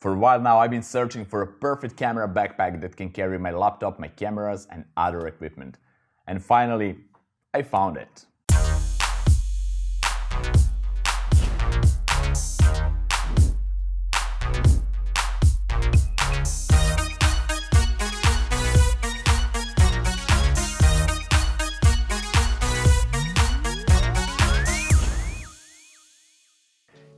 For a while now, I've been searching for a perfect camera backpack that can carry my laptop, my cameras, and other equipment. And finally, I found it.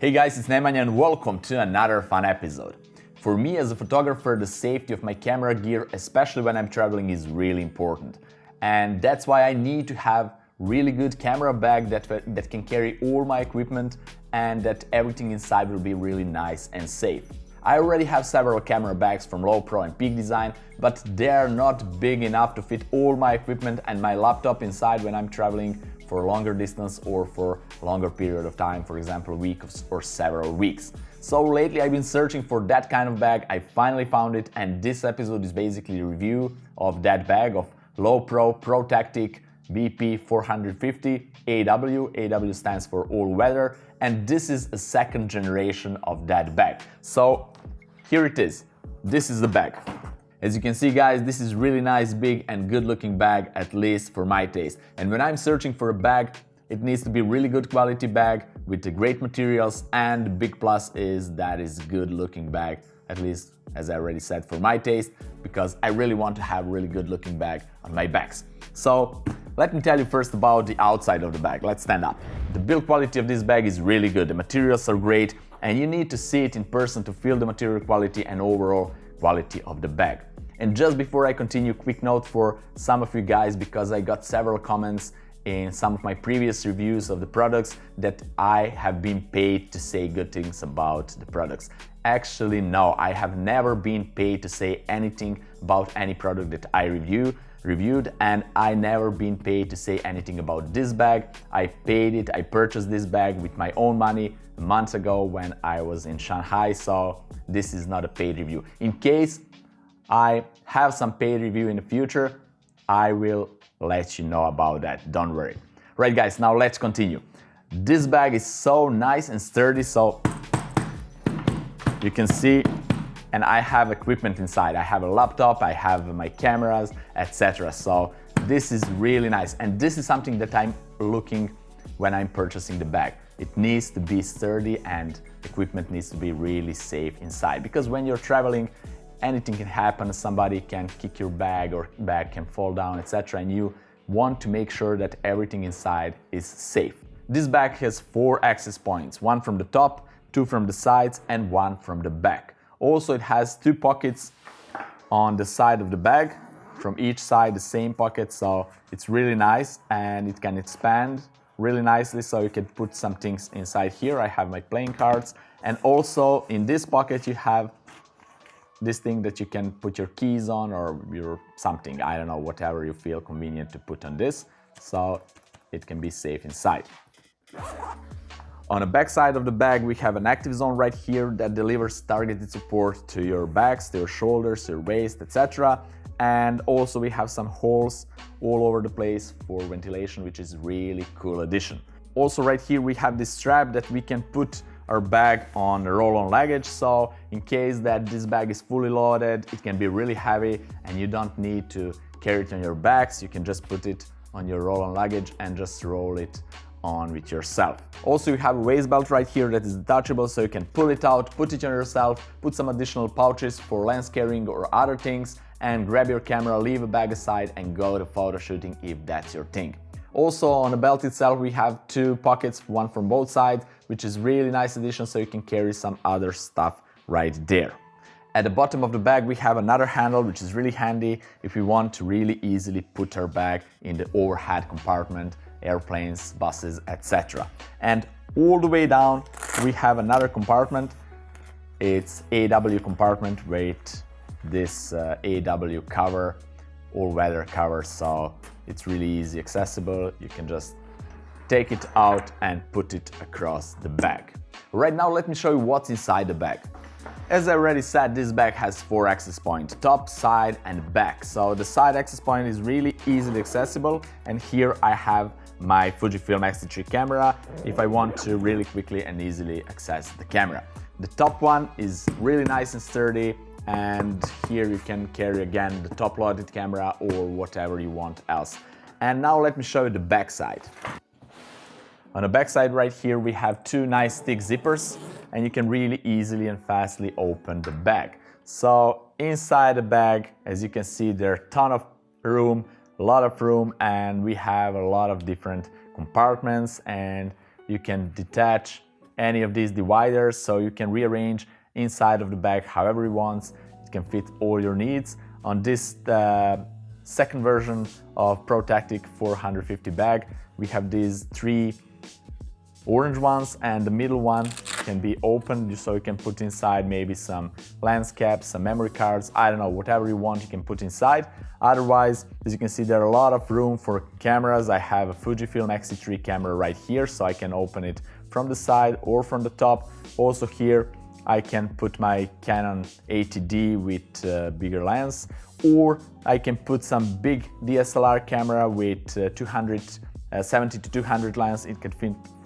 Hey guys, it's Nemanja and welcome to another fun episode. For me as a photographer, the safety of my camera gear, especially when I'm traveling, is really important. And that's why I need to have really good camera bag that can carry all my equipment and that everything inside will be really nice and safe. I already have several camera bags from Lowepro and Peak Design, but they're not big enough to fit all my equipment and my laptop inside when I'm traveling for a longer distance or for a longer period of time, for example, a week or several weeks. So lately I've been searching for that kind of bag. I finally found it, and this episode is basically a review of that bag of Lowepro ProTactic BP 450 AW. AW stands for all weather, and this is a second generation of that bag. So here it is. This is the bag. As you can see guys, this is really nice, big and good looking bag, at least for my taste. And when I'm searching for a bag, it needs to be really good quality bag with the great materials, and the big plus is that it's good looking bag, at least as I already said, for my taste, because I really want to have really good looking bag on my bags. So let me tell you first about the outside of the bag. Let's stand up. The build quality of this bag is really good. The materials are great, and you need to see it in person to feel the material quality and overall quality of the bag. And just before I continue, quick note for some of you guys, because I got several comments in some of my previous reviews of the products that I have been paid to say good things about the products. Actually, no, I have never been paid to say anything about any product that I reviewed, and I never been paid to say anything about this bag. I paid it, I purchased this bag with my own money a month ago when I was in Shanghai, so this is not a paid review. In case I have some paid review in the future, I will let you know about that, don't worry. Right guys, now let's continue. This bag is so nice and sturdy, so you can see, and I have equipment inside. I have a laptop, I have my cameras, etc. So this is really nice, and this is something that I'm looking when I'm purchasing the bag. It needs to be sturdy and equipment needs to be really safe inside, because when you're traveling, anything can happen. Somebody can kick your bag or bag can fall down, etc. And you want to make sure that everything inside is safe. This bag has 4 access points, one from the top, 2 from the sides, and 1 from the back. Also, it has 2 pockets on the side of the bag, from each side the same pocket, so it's really nice, and it can expand really nicely, so you can put some things inside here. I have my playing cards, and also in this pocket you have this thing that you can put your keys on or your something, I don't know, whatever you feel convenient to put on this, so it can be safe inside. On the back side of the bag we have an active zone right here that delivers targeted support to your backs, to your shoulders, your waist, etc. And also we have some holes all over the place for ventilation, which is really cool addition. Also right here we have this strap that we can put our bag on a roll-on luggage, so in case that this bag is fully loaded, it can be really heavy and you don't need to carry it on your backs. You can just put it on your roll-on luggage and just roll it on with yourself. Also, you have a waist belt right here that is detachable, so you can pull it out, put it on yourself, put some additional pouches for lens carrying or other things, and grab your camera, leave a bag aside and go to photo shooting if that's your thing. Also on the belt itself we have 2 pockets, one from both sides, which is really nice addition, so you can carry some other stuff right there. At the bottom of the bag we have another handle, which is really handy if we want to really easily put our bag in the overhead compartment, airplanes, buses, etc. And all the way down we have another compartment. It's AW compartment with this AW cover, all-weather cover, so it's really easy accessible. You can just take it out and put it across the bag. Right now let me show you what's inside the bag. As I already said, this bag has 4 access points, top, side and back. So the side access point is really easily accessible, and here I have my Fujifilm X-T3 camera if I want to really quickly and easily access the camera. The top one is really nice and sturdy, and here you can carry again the top loaded camera or whatever you want else. And now let me show you the back side. On the back side right here we have two nice thick zippers, and you can really easily and fastly open the bag. So inside the bag, as you can see, there's a ton of room, a lot of room, and we have a lot of different compartments, and you can detach any of these dividers, so you can rearrange inside of the bag however you want. It can fit all your needs. On this second version of ProTactic 450 bag, we have these three orange ones, and the middle one can be opened so you can put inside maybe some lens caps, some memory cards, I don't know, whatever you want you can put inside. Otherwise, as you can see, there are a lot of room for cameras. I have a Fujifilm X-T3 camera right here, so I can open it from the side or from the top. Also here I can put my Canon 80D with bigger lens, or I can put some big DSLR camera with 70 to 200 lens. It can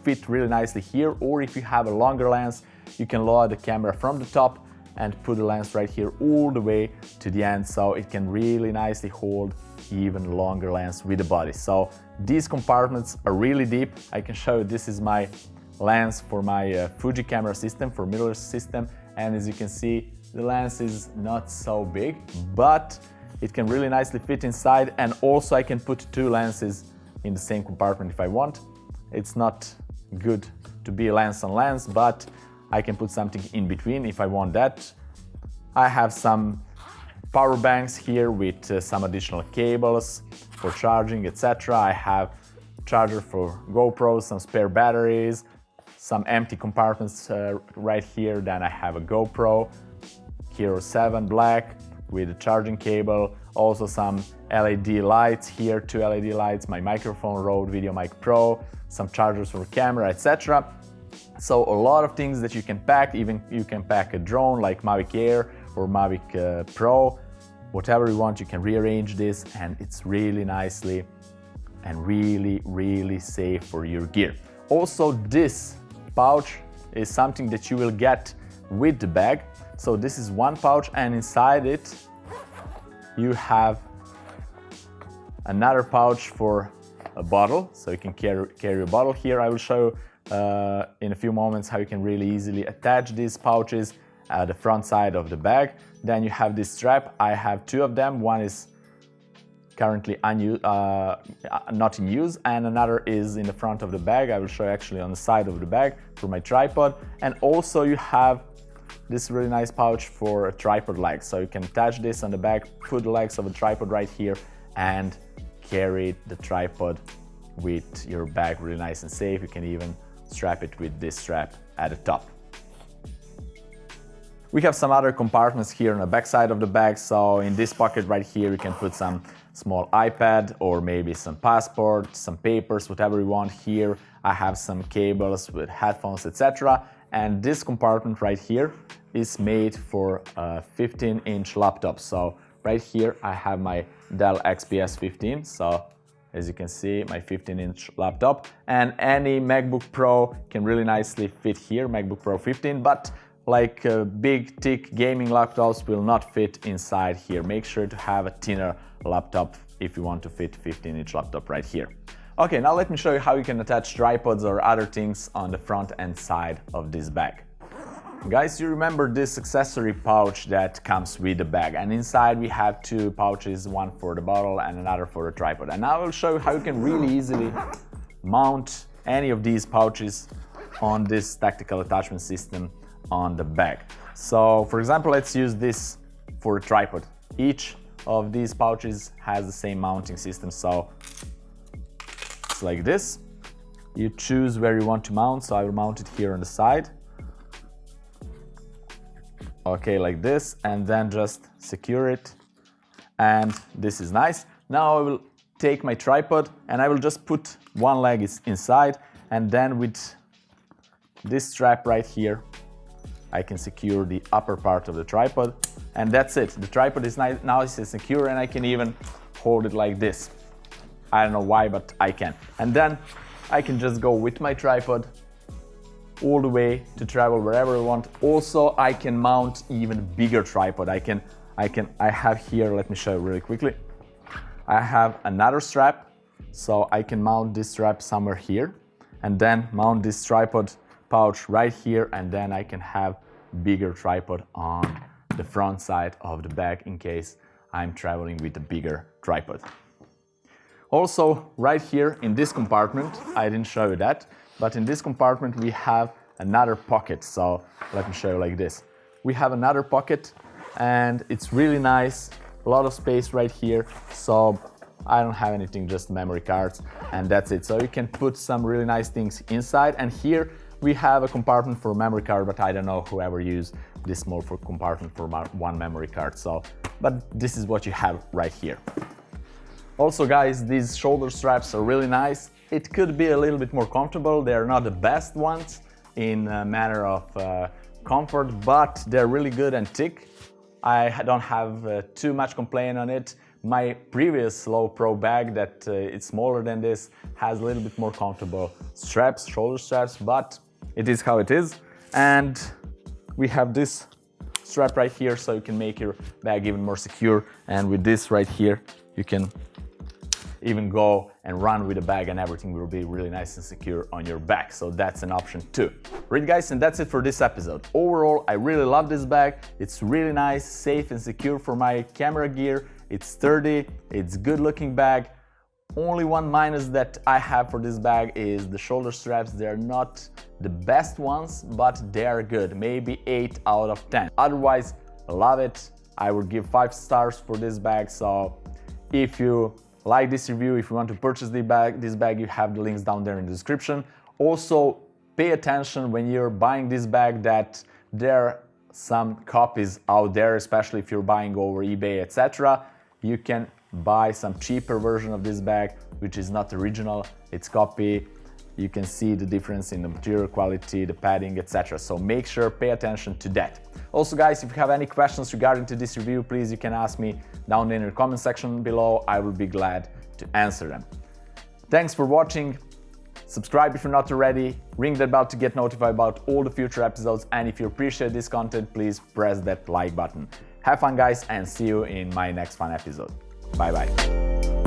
fit really nicely here, or if you have a longer lens, you can lower the camera from the top and put the lens right here all the way to the end, so it can really nicely hold even longer lens with the body. So these compartments are really deep. I can show you, this is my lens for my Fuji camera system, for mirrorless system, and as you can see, the lens is not so big, but it can really nicely fit inside, and also I can put two lenses in the same compartment if I want. It's not good to be lens on lens, but I can put something in between if I want that. I have some power banks here with some additional cables for charging, etc. I have charger for GoPro, some spare batteries, some empty compartments right here. Then I have a GoPro Hero 7 Black with a charging cable, also some LED lights here, two LED lights, my microphone Rode VideoMic Pro, some chargers for camera, etc. So a lot of things that you can pack. Even you can pack a drone like Mavic Air or Mavic Pro, whatever you want. You can rearrange this, and it's really nicely and really safe for your gear. Also, this pouch is something that you will get with the bag. So this is one pouch, and inside it you have another pouch for a bottle, so you can carry a bottle here. I will show in a few moments how you can really easily attach these pouches at the front side of the bag. Then you have this strap. I have two of them. One is currently not in use, and another is in the front of the bag. I will show you actually on the side of the bag for my tripod. And also you have this really nice pouch for a tripod leg, so you can attach this on the back, put the legs of a tripod right here, and carry the tripod with your bag really nice and safe. You can even strap it with this strap at the top. We have some other compartments here on the back side of the bag. So in this pocket right here you can put some small iPad or maybe some passport, some papers, whatever you want. Here I have some cables with headphones, etc. And this compartment right here is made for a 15-inch laptop. So right here I have my Dell XPS 15. So as you can see, my 15-inch laptop, and any MacBook Pro can really nicely fit here, MacBook Pro 15, but like big, thick gaming laptops will not fit inside here. Make sure to have a thinner laptop if you want to fit 15-inch laptop right here. Okay, now let me show you how you can attach tripods or other things on the front and side of this bag. Guys, you remember this accessory pouch that comes with the bag, and inside we have two pouches, one for the bottle and another for the tripod. And now I will show you how you can really easily mount any of these pouches on this tactical attachment system on the bag. So for example, let's use this for a tripod. Each of these pouches has the same mounting system, so it's like this. You choose where you want to mount, so I will mount it here on the side. Okay, like this, and then just secure it, and this is nice. Now I will take my tripod and I will just put one leg inside, and then with this strap right here I can secure the upper part of the tripod, and that's it. The tripod is now secure, and I can even hold it like this. I don't know why, but I can. And then I can just go with my tripod all the way to travel wherever I want. Also, I can mount even bigger tripod. I have here, let me show you really quickly. I have another strap, so I can mount this strap somewhere here and then mount this tripod pouch right here, and then I can have bigger tripod on the front side of the bag in case I'm traveling with a bigger tripod. Also, right here in this compartment, I didn't show you that, but in this compartment we have another pocket. So let me show you like this. We have another pocket and it's really nice, a lot of space right here. So I don't have anything, just memory cards, and that's it. So you can put some really nice things inside. And here we have a compartment for memory card, but I don't know whoever used this small compartment for one memory card. So, but this is what you have right here. Also guys, these shoulder straps are really nice. It could be a little bit more comfortable. They're not the best ones in a matter of comfort, but they're really good and thick. I don't have too much complaint on it. My previous Lowepro bag that it's smaller than this has a little bit more comfortable straps, shoulder straps, but it is how it is. And we have this strap right here so you can make your bag even more secure. And with this right here, you can even go and run with the bag and everything will be really nice and secure on your back. So that's an option too. Right guys, and that's it for this episode. Overall, I really love this bag. It's really nice, safe and secure for my camera gear. It's sturdy, it's good looking bag. Only one minus that I have for this bag is the shoulder straps. They're not the best ones, but they're good. Maybe 8 out of 10. Otherwise, I love it. I would give 5 stars for this bag. So if you like this review, if you want to purchase this bag, you have the links down there in the description. Also, pay attention when you're buying this bag that there are some copies out there, especially if you're buying over eBay, etc. You can buy some cheaper version of this bag, which is not original, it's copy. You can see the difference in the material quality, the padding, etc. So make sure, pay attention to that. Also guys, if you have any questions regarding to this review, please you can ask me down there in the comment section below. I will be glad to answer them. Thanks for watching. Subscribe if you're not already, ring that bell to get notified about all the future episodes, and if you appreciate this content, please press that like button. Have fun guys, and see you in my next fun episode. Bye bye.